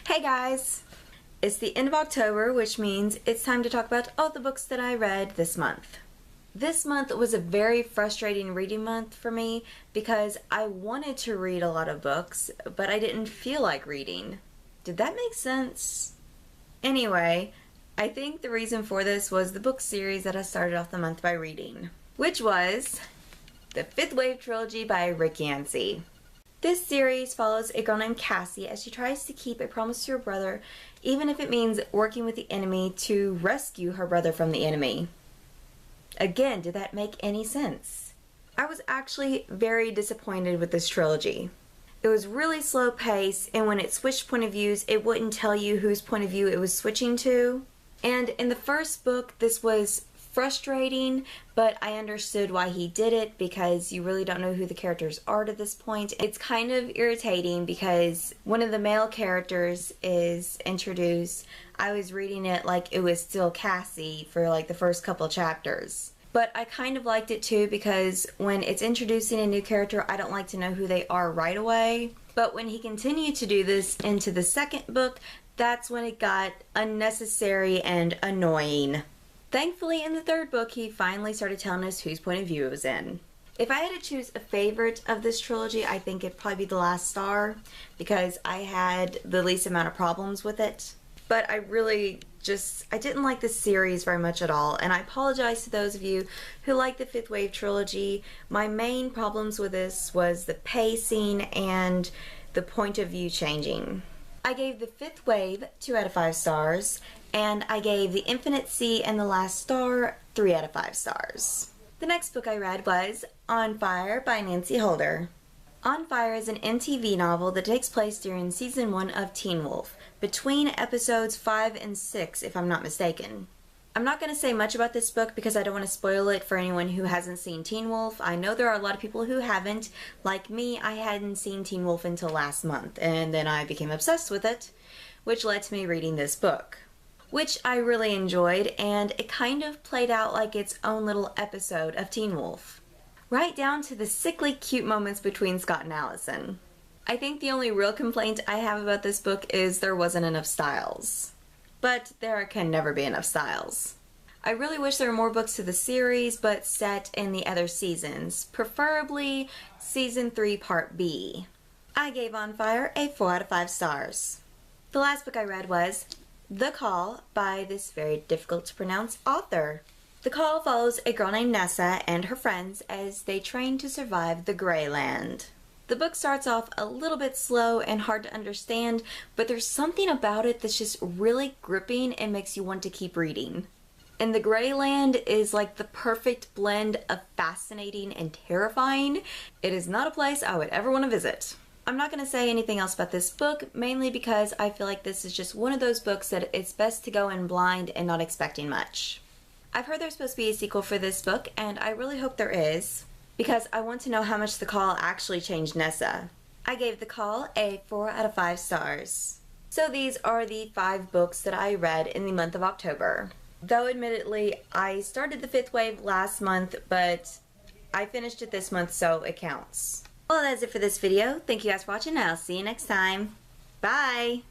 Hey guys! It's the end of October, which means it's time to talk about all the books that I read this month. This month was a very frustrating reading month for me because I wanted to read a lot of books, but I didn't feel like reading. Did that make sense? Anyway, I think the reason for this was the book series that I started off the month by reading, which was the Fifth Wave Trilogy by Rick Yancey. This series follows a girl named Cassie as she tries to keep a promise to her brother, even if it means working with the enemy to rescue her brother from the enemy. Again, did that make any sense? I was actually very disappointed with this trilogy. It was really slow paced, and when it switched point of views, it wouldn't tell you whose point of view it was switching to. And in the first book, this was frustrating, but I understood why he did it because you really don't know who the characters are to this point. It's kind of irritating because one of the male characters is introduced. I was reading it like it was still Cassie for like the first couple chapters. But I kind of liked it too because when it's introducing a new character, I don't like to know who they are right away. But when he continued to do this into the second book, that's when it got unnecessary and annoying. Thankfully, in the third book, he finally started telling us whose point of view it was in. If I had to choose a favorite of this trilogy, I think it'd probably be The Last Star, because I had the least amount of problems with it. But I didn't like this series very much at all, and I apologize to those of you who like the Fifth Wave Trilogy. My main problems with this was the pacing and the point of view changing. I gave the Fifth Wave 2 out of 5 stars, and I gave The Infinite Sea and The Last Star 3 out of 5 stars. The next book I read was On Fire by Nancy Holder. On Fire is an MTV novel that takes place during season 1 of Teen Wolf, between episodes 5 and 6 if I'm not mistaken. I'm not going to say much about this book because I don't want to spoil it for anyone who hasn't seen Teen Wolf. I know there are a lot of people who haven't. Like me, I hadn't seen Teen Wolf until last month, and then I became obsessed with it, which led to me reading this book, which I really enjoyed, and it kind of played out like its own little episode of Teen Wolf. Right down to the sickly cute moments between Scott and Allison. I think the only real complaint I have about this book is there wasn't enough Styles. But there can never be enough Styles. I really wish there were more books to the series, but set in the other seasons, preferably Season 3 Part B. I gave On Fire a 4 out of 5 stars. The last book I read was The Call by this very difficult to pronounce author. The Call follows a girl named Nessa and her friends as they train to survive the Grey Land. The book starts off a little bit slow and hard to understand, but there's something about it that's just really gripping and makes you want to keep reading. And the Grey Land is like the perfect blend of fascinating and terrifying. It is not a place I would ever want to visit. I'm not going to say anything else about this book, mainly because I feel like this is just one of those books that it's best to go in blind and not expecting much. I've heard there's supposed to be a sequel for this book, and I really hope there is, because I want to know how much The Call actually changed Nessa. I gave The Call a 4 out of 5 stars. So these are the 5 books that I read in the month of October. Though admittedly, I started the Fifth Wave last month, but I finished it this month, so it counts. Well, that's it for this video. Thank you guys for watching, and I'll see you next time. Bye!